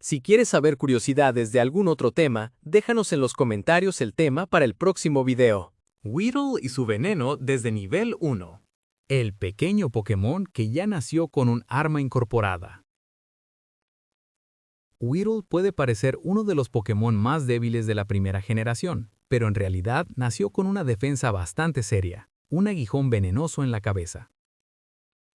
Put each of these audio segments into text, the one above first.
Si quieres saber curiosidades de algún otro tema, déjanos en los comentarios el tema para el próximo video. Weedle y su veneno desde nivel 1. El pequeño Pokémon que ya nació con un arma incorporada. Weedle puede parecer uno de los Pokémon más débiles de la primera generación, pero en realidad nació con una defensa bastante seria, un aguijón venenoso en la cabeza.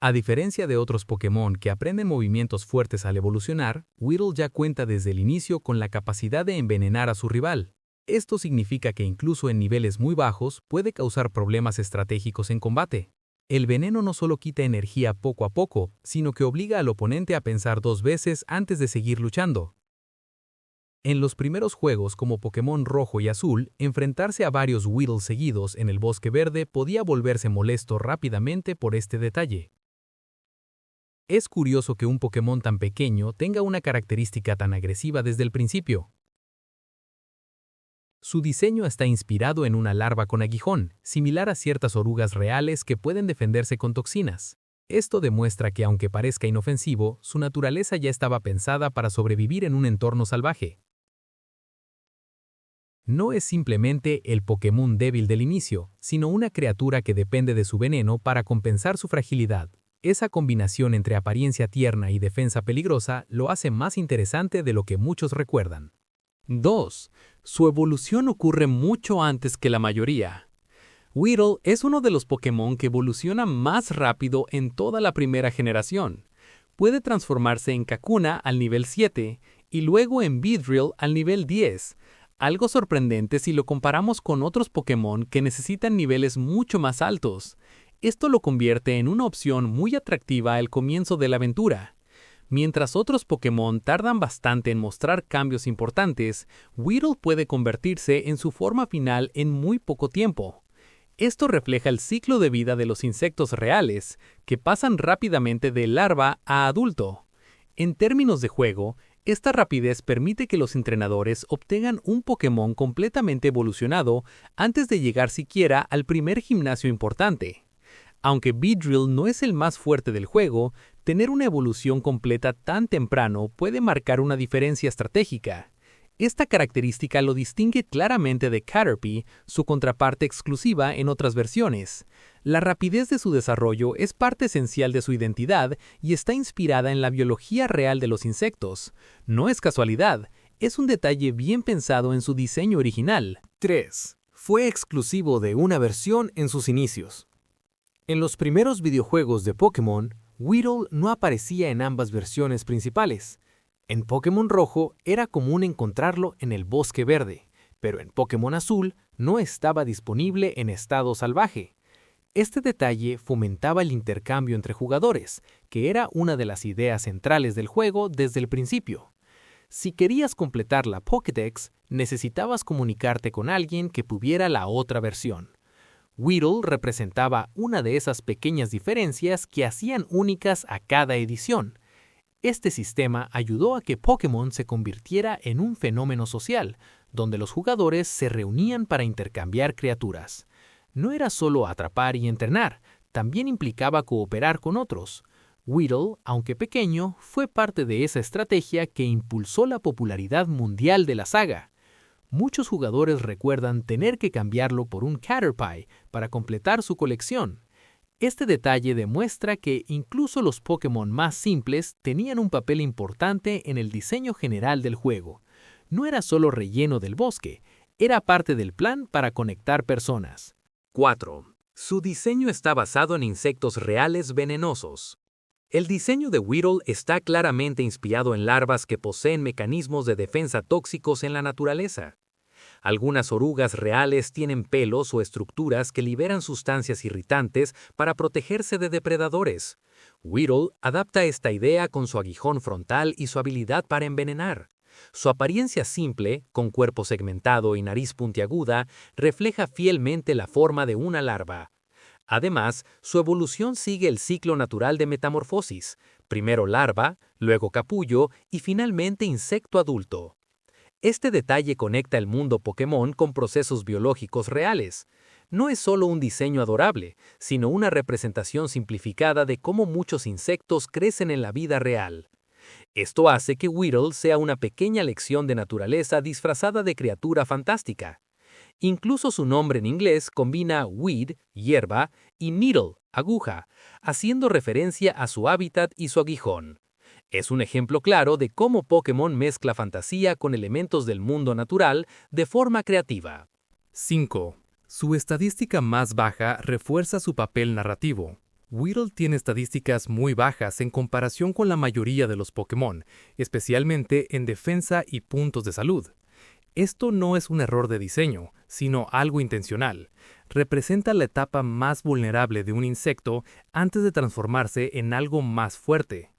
A diferencia de otros Pokémon que aprenden movimientos fuertes al evolucionar, Weedle ya cuenta desde el inicio con la capacidad de envenenar a su rival. Esto significa que incluso en niveles muy bajos puede causar problemas estratégicos en combate. El veneno no solo quita energía poco a poco, sino que obliga al oponente a pensar 2 veces antes de seguir luchando. En los primeros juegos como Pokémon Rojo y Azul, enfrentarse a varios Weedle seguidos en el Bosque Verde podía volverse molesto rápidamente por este detalle. Es curioso que un Pokémon tan pequeño tenga una característica tan agresiva desde el principio. Su diseño está inspirado en una larva con aguijón, similar a ciertas orugas reales que pueden defenderse con toxinas. Esto demuestra que aunque parezca inofensivo, su naturaleza ya estaba pensada para sobrevivir en un entorno salvaje. No es simplemente el Pokémon débil del inicio, sino una criatura que depende de su veneno para compensar su fragilidad. Esa combinación entre apariencia tierna y defensa peligrosa lo hace más interesante de lo que muchos recuerdan. 2. Su evolución ocurre mucho antes que la mayoría. Weedle es uno de los Pokémon que evoluciona más rápido en toda la primera generación. Puede transformarse en Kakuna al nivel 7 y luego en Beedrill al nivel 10, algo sorprendente si lo comparamos con otros Pokémon que necesitan niveles mucho más altos. Esto lo convierte en una opción muy atractiva al comienzo de la aventura. Mientras otros Pokémon tardan bastante en mostrar cambios importantes, Weedle puede convertirse en su forma final en muy poco tiempo. Esto refleja el ciclo de vida de los insectos reales, que pasan rápidamente de larva a adulto. En términos de juego, esta rapidez permite que los entrenadores obtengan un Pokémon completamente evolucionado antes de llegar siquiera al primer gimnasio importante. Aunque Beedrill no es el más fuerte del juego, tener una evolución completa tan temprano puede marcar una diferencia estratégica. Esta característica lo distingue claramente de Caterpie, su contraparte exclusiva en otras versiones. La rapidez de su desarrollo es parte esencial de su identidad y está inspirada en la biología real de los insectos. No es casualidad, es un detalle bien pensado en su diseño original. 3. Fue exclusivo de una versión en sus inicios. En los primeros videojuegos de Pokémon, Weedle no aparecía en ambas versiones principales. En Pokémon Rojo era común encontrarlo en el Bosque Verde, pero en Pokémon Azul no estaba disponible en estado salvaje. Este detalle fomentaba el intercambio entre jugadores, que era una de las ideas centrales del juego desde el principio. Si querías completar la Pokédex, necesitabas comunicarte con alguien que tuviera la otra versión. Weedle representaba una de esas pequeñas diferencias que hacían únicas a cada edición. Este sistema ayudó a que Pokémon se convirtiera en un fenómeno social, donde los jugadores se reunían para intercambiar criaturas. No era solo atrapar y entrenar, también implicaba cooperar con otros. Weedle, aunque pequeño, fue parte de esa estrategia que impulsó la popularidad mundial de la saga. Muchos jugadores recuerdan tener que cambiarlo por un Caterpie para completar su colección. Este detalle demuestra que incluso los Pokémon más simples tenían un papel importante en el diseño general del juego. No era solo relleno del bosque, era parte del plan para conectar personas. 4. Su diseño está basado en insectos reales venenosos. El diseño de Weedle está claramente inspirado en larvas que poseen mecanismos de defensa tóxicos en la naturaleza. Algunas orugas reales tienen pelos o estructuras que liberan sustancias irritantes para protegerse de depredadores. Weedle adapta esta idea con su aguijón frontal y su habilidad para envenenar. Su apariencia simple, con cuerpo segmentado y nariz puntiaguda, refleja fielmente la forma de una larva. Además, su evolución sigue el ciclo natural de metamorfosis, primero larva, luego capullo y finalmente insecto adulto. Este detalle conecta el mundo Pokémon con procesos biológicos reales. No es solo un diseño adorable, sino una representación simplificada de cómo muchos insectos crecen en la vida real. Esto hace que Weedle sea una pequeña lección de naturaleza disfrazada de criatura fantástica. Incluso su nombre en inglés combina weed, hierba, y needle, aguja, haciendo referencia a su hábitat y su aguijón. Es un ejemplo claro de cómo Pokémon mezcla fantasía con elementos del mundo natural de forma creativa. 5. Su estadística más baja refuerza su papel narrativo. Weedle tiene estadísticas muy bajas en comparación con la mayoría de los Pokémon, especialmente en defensa y puntos de salud. Esto no es un error de diseño, sino algo intencional. Representa la etapa más vulnerable de un insecto antes de transformarse en algo más fuerte.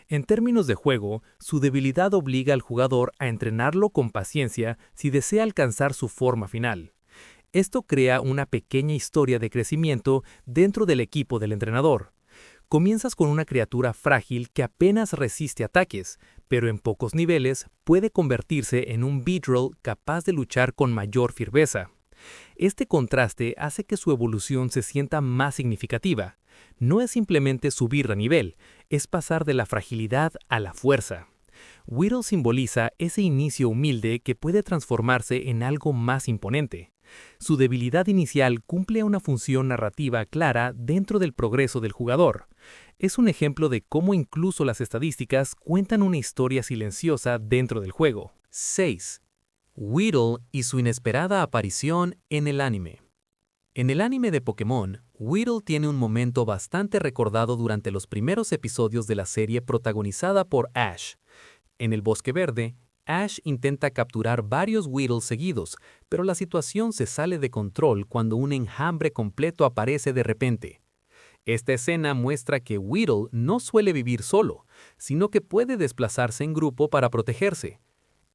En términos de juego, su debilidad obliga al jugador a entrenarlo con paciencia si desea alcanzar su forma final. Esto crea una pequeña historia de crecimiento dentro del equipo del entrenador. Comienzas con una criatura frágil que apenas resiste ataques, pero en pocos niveles puede convertirse en un Beedrill capaz de luchar con mayor firmeza. Este contraste hace que su evolución se sienta más significativa. No es simplemente subir de nivel, es pasar de la fragilidad a la fuerza. Weedle simboliza ese inicio humilde que puede transformarse en algo más imponente. Su debilidad inicial cumple una función narrativa clara dentro del progreso del jugador. Es un ejemplo de cómo incluso las estadísticas cuentan una historia silenciosa dentro del juego. 6. Weedle y su inesperada aparición en el anime. En el anime de Pokémon, Weedle tiene un momento bastante recordado durante los primeros episodios de la serie protagonizada por Ash. En el Bosque Verde, Ash intenta capturar varios Weedle seguidos, pero la situación se sale de control cuando un enjambre completo aparece de repente. Esta escena muestra que Weedle no suele vivir solo, sino que puede desplazarse en grupo para protegerse.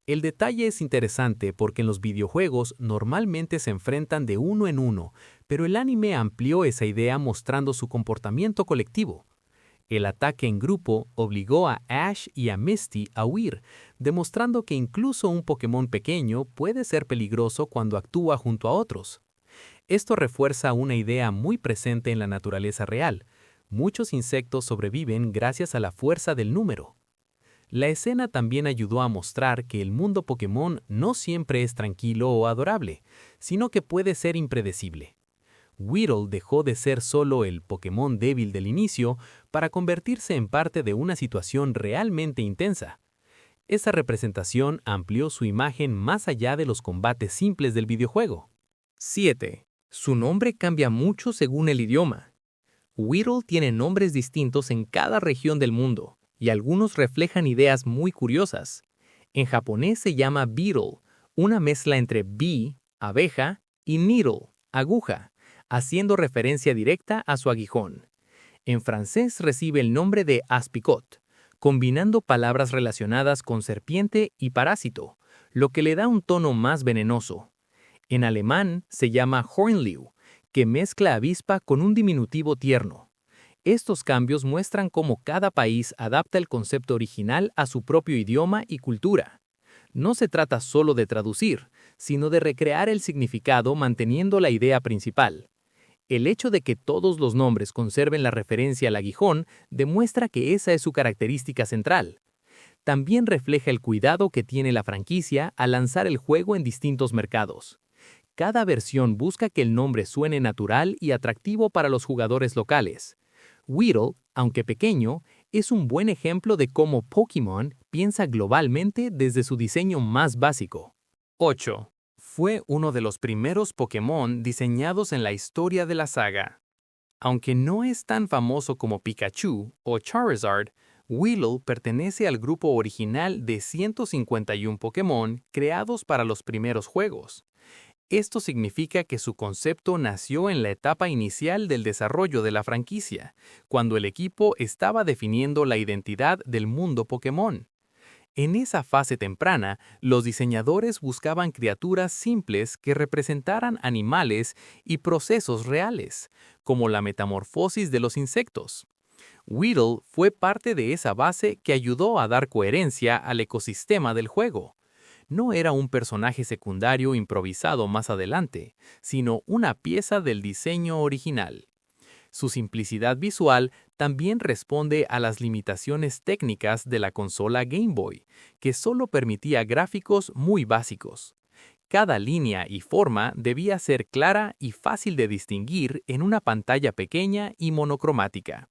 El detalle es interesante porque en los videojuegos normalmente se enfrentan de uno en uno, pero el anime amplió esa idea mostrando su comportamiento colectivo. El ataque en grupo obligó a Ash y a Misty a huir, demostrando que incluso un Pokémon pequeño puede ser peligroso cuando actúa junto a otros. Esto refuerza una idea muy presente en la naturaleza real. Muchos insectos sobreviven gracias a la fuerza del número. La escena también ayudó a mostrar que el mundo Pokémon no siempre es tranquilo o adorable, sino que puede ser impredecible. Weedle dejó de ser solo el Pokémon débil del inicio para convertirse en parte de una situación realmente intensa. Esa representación amplió su imagen más allá de los combates simples del videojuego. 7. Su nombre cambia mucho según el idioma. Weedle tiene nombres distintos en cada región del mundo, y algunos reflejan ideas muy curiosas. En japonés se llama beetle, una mezcla entre bee, abeja, y needle, aguja, haciendo referencia directa a su aguijón. En francés recibe el nombre de aspicot, combinando palabras relacionadas con serpiente y parásito, lo que le da un tono más venenoso. En alemán se llama Hornliu, que mezcla avispa con un diminutivo tierno. Estos cambios muestran cómo cada país adapta el concepto original a su propio idioma y cultura. No se trata solo de traducir, sino de recrear el significado manteniendo la idea principal. El hecho de que todos los nombres conserven la referencia al aguijón demuestra que esa es su característica central. También refleja el cuidado que tiene la franquicia al lanzar el juego en distintos mercados. Cada versión busca que el nombre suene natural y atractivo para los jugadores locales. Weedle, aunque pequeño, es un buen ejemplo de cómo Pokémon piensa globalmente desde su diseño más básico. 8. Fue uno de los primeros Pokémon diseñados en la historia de la saga. Aunque no es tan famoso como Pikachu o Charizard, Weedle pertenece al grupo original de 151 Pokémon creados para los primeros juegos. Esto significa que su concepto nació en la etapa inicial del desarrollo de la franquicia, cuando el equipo estaba definiendo la identidad del mundo Pokémon. En esa fase temprana, los diseñadores buscaban criaturas simples que representaran animales y procesos reales, como la metamorfosis de los insectos. Weedle fue parte de esa base que ayudó a dar coherencia al ecosistema del juego. No era un personaje secundario improvisado más adelante, sino una pieza del diseño original. Su simplicidad visual también responde a las limitaciones técnicas de la consola Game Boy, que solo permitía gráficos muy básicos. Cada línea y forma debía ser clara y fácil de distinguir en una pantalla pequeña y monocromática.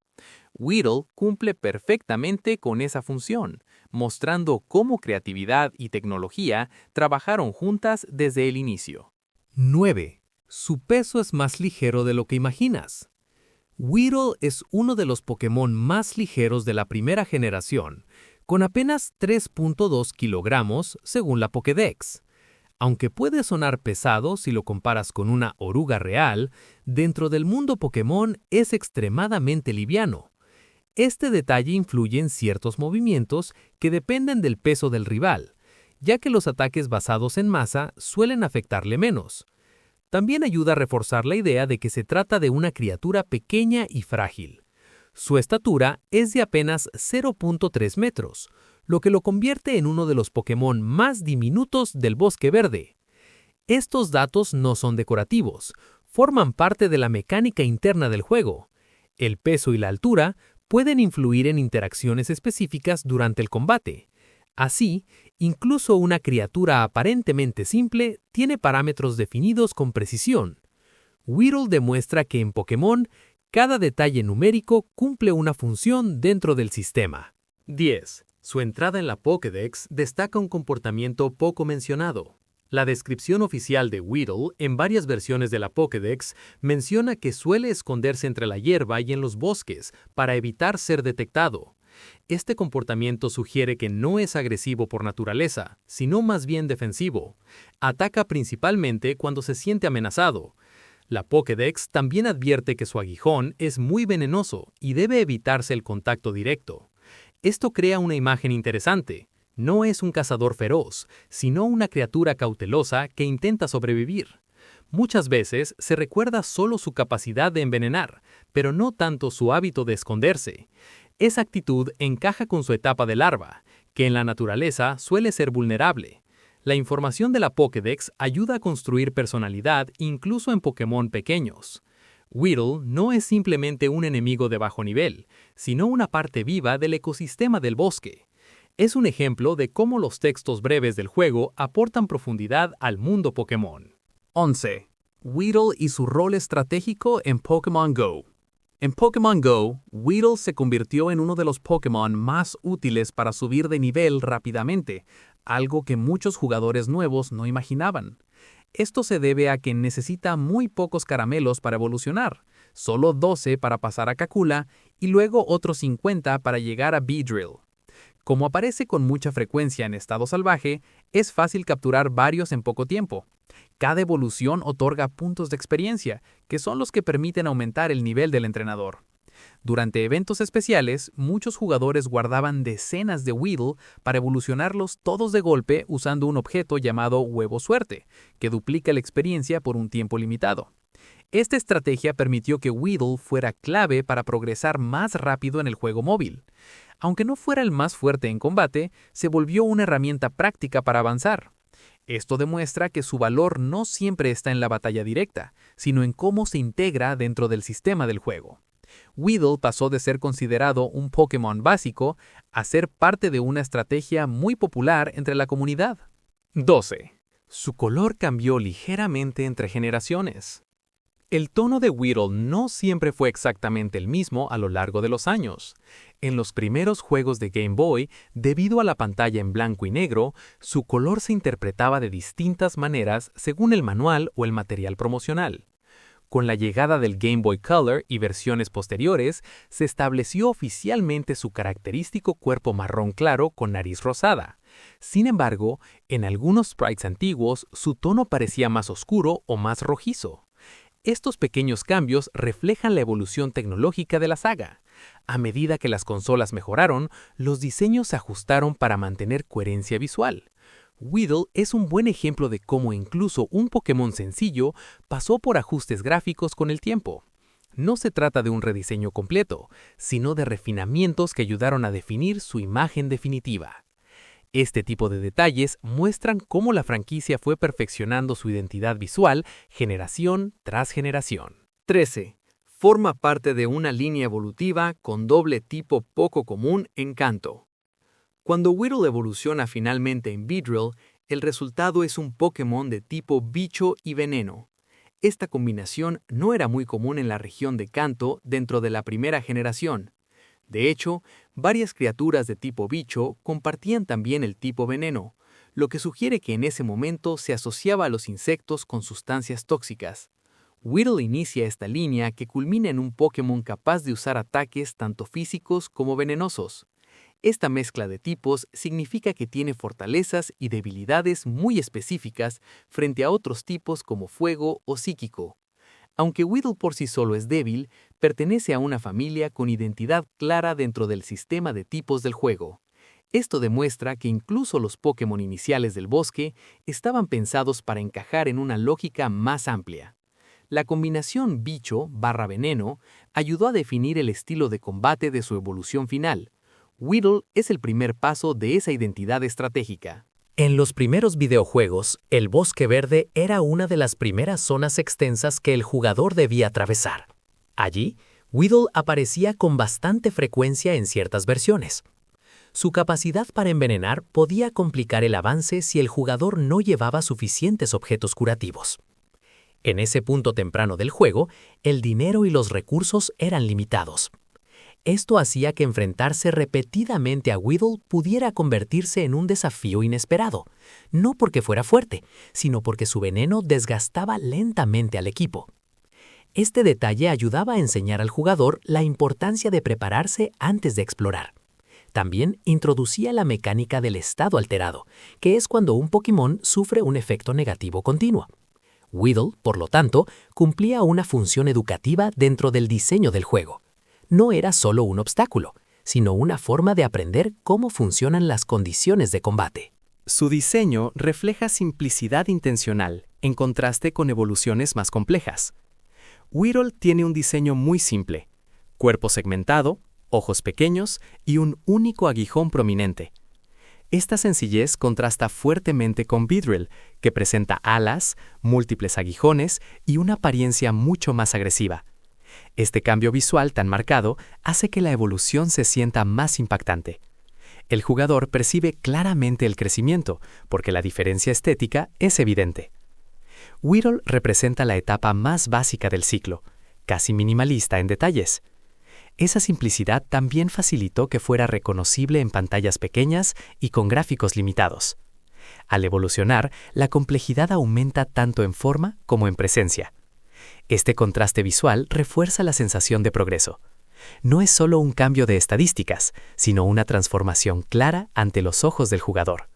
Whittle cumple perfectamente con esa función, mostrando cómo creatividad y tecnología trabajaron juntas desde el inicio. 9. Su peso es más ligero de lo que imaginas. Whittle es uno de los Pokémon más ligeros de la primera generación, con apenas 3.2 kilogramos según la Pokédex. Aunque puede sonar pesado si lo comparas con una oruga real, dentro del mundo Pokémon es extremadamente liviano. Este detalle influye en ciertos movimientos que dependen del peso del rival, ya que los ataques basados en masa suelen afectarle menos. También ayuda a reforzar la idea de que se trata de una criatura pequeña y frágil. Su estatura es de apenas 0.3 metros, lo que lo convierte en uno de los Pokémon más diminutos del Bosque Verde. Estos datos no son decorativos, forman parte de la mecánica interna del juego. El peso y la altura pueden influir en interacciones específicas durante el combate. Así, incluso una criatura aparentemente simple tiene parámetros definidos con precisión. Whittle demuestra que en Pokémon, cada detalle numérico cumple una función dentro del sistema. 10. Su entrada en la Pokédex destaca un comportamiento poco mencionado. La descripción oficial de Whittle en varias versiones de la Pokédex menciona que suele esconderse entre la hierba y en los bosques para evitar ser detectado. Este comportamiento sugiere que no es agresivo por naturaleza, sino más bien defensivo. Ataca principalmente cuando se siente amenazado. La Pokédex también advierte que su aguijón es muy venenoso y debe evitarse el contacto directo. Esto crea una imagen interesante. No es un cazador feroz, sino una criatura cautelosa que intenta sobrevivir. Muchas veces se recuerda solo su capacidad de envenenar, pero no tanto su hábito de esconderse. Esa actitud encaja con su etapa de larva, que en la naturaleza suele ser vulnerable. La información de la Pokédex ayuda a construir personalidad incluso en Pokémon pequeños. Whittle no es simplemente un enemigo de bajo nivel, sino una parte viva del ecosistema del bosque. Es un ejemplo de cómo los textos breves del juego aportan profundidad al mundo Pokémon. 11. Weedle y su rol estratégico en Pokémon Go. En Pokémon Go, Weedle se convirtió en uno de los Pokémon más útiles para subir de nivel rápidamente, algo que muchos jugadores nuevos no imaginaban. Esto se debe a que necesita muy pocos caramelos para evolucionar, solo 12 para pasar a Kakula y luego otros 50 para llegar a Beedrill. Como aparece con mucha frecuencia en estado salvaje, es fácil capturar varios en poco tiempo. Cada evolución otorga puntos de experiencia, que son los que permiten aumentar el nivel del entrenador. Durante eventos especiales, muchos jugadores guardaban decenas de Weedle para evolucionarlos todos de golpe usando un objeto llamado Huevo Suerte, que duplica la experiencia por un tiempo limitado. Esta estrategia permitió que Weedle fuera clave para progresar más rápido en el juego móvil. Aunque no fuera el más fuerte en combate, se volvió una herramienta práctica para avanzar. Esto demuestra que su valor no siempre está en la batalla directa, sino en cómo se integra dentro del sistema del juego. Weedle pasó de ser considerado un Pokémon básico a ser parte de una estrategia muy popular entre la comunidad. 12. Su color cambió ligeramente entre generaciones. El tono de Weedle no siempre fue exactamente el mismo a lo largo de los años. En los primeros juegos de Game Boy, debido a la pantalla en blanco y negro, su color se interpretaba de distintas maneras según el manual o el material promocional. Con la llegada del Game Boy Color y versiones posteriores, se estableció oficialmente su característico cuerpo marrón claro con nariz rosada. Sin embargo, en algunos sprites antiguos, su tono parecía más oscuro o más rojizo. Estos pequeños cambios reflejan la evolución tecnológica de la saga. A medida que las consolas mejoraron, los diseños se ajustaron para mantener coherencia visual. Weedle es un buen ejemplo de cómo incluso un Pokémon sencillo pasó por ajustes gráficos con el tiempo. No se trata de un rediseño completo, sino de refinamientos que ayudaron a definir su imagen definitiva. Este tipo de detalles muestran cómo la franquicia fue perfeccionando su identidad visual generación tras generación. 13. forma parte de una línea evolutiva con doble tipo poco común en Kanto. Cuando Weedle evoluciona finalmente en Beedrill, el resultado es un Pokémon de tipo bicho y veneno. Esta combinación no era muy común en la región de Kanto dentro de la primera generación. De hecho, varias criaturas de tipo bicho compartían también el tipo veneno, lo que sugiere que en ese momento se asociaba a los insectos con sustancias tóxicas. Weedle inicia esta línea que culmina en un Pokémon capaz de usar ataques tanto físicos como venenosos. Esta mezcla de tipos significa que tiene fortalezas y debilidades muy específicas frente a otros tipos como fuego o psíquico. Aunque Weedle por sí solo es débil, pertenece a una familia con identidad clara dentro del sistema de tipos del juego. Esto demuestra que incluso los Pokémon iniciales del bosque estaban pensados para encajar en una lógica más amplia. La combinación bicho/veneno ayudó a definir el estilo de combate de su evolución final. Weedle es el primer paso de esa identidad estratégica. En los primeros videojuegos, el Bosque Verde era una de las primeras zonas extensas que el jugador debía atravesar. Allí, Weedle aparecía con bastante frecuencia en ciertas versiones. Su capacidad para envenenar podía complicar el avance si el jugador no llevaba suficientes objetos curativos. En ese punto temprano del juego, el dinero y los recursos eran limitados. Esto hacía que enfrentarse repetidamente a Weedle pudiera convertirse en un desafío inesperado, no porque fuera fuerte, sino porque su veneno desgastaba lentamente al equipo. Este detalle ayudaba a enseñar al jugador la importancia de prepararse antes de explorar. También introducía la mecánica del estado alterado, que es cuando un Pokémon sufre un efecto negativo continuo. Weedle, por lo tanto, cumplía una función educativa dentro del diseño del juego. No era solo un obstáculo, sino una forma de aprender cómo funcionan las condiciones de combate. Su diseño refleja simplicidad intencional, en contraste con evoluciones más complejas. Weedle tiene un diseño muy simple: cuerpo segmentado, ojos pequeños y un único aguijón prominente. Esta sencillez contrasta fuertemente con Beedrill, que presenta alas, múltiples aguijones y una apariencia mucho más agresiva. Este cambio visual tan marcado hace que la evolución se sienta más impactante. El jugador percibe claramente el crecimiento, porque la diferencia estética es evidente. Weedle representa la etapa más básica del ciclo, casi minimalista en detalles. Esa simplicidad también facilitó que fuera reconocible en pantallas pequeñas y con gráficos limitados. Al evolucionar, la complejidad aumenta tanto en forma como en presencia. Este contraste visual refuerza la sensación de progreso. No es solo un cambio de estadísticas, sino una transformación clara ante los ojos del jugador.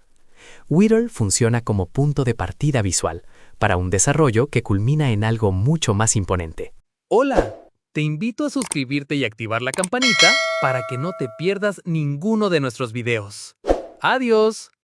Weedle funciona como punto de partida visual para un desarrollo que culmina en algo mucho más imponente. Hola, te invito a suscribirte y activar la campanita para que no te pierdas ninguno de nuestros videos. ¡Adiós!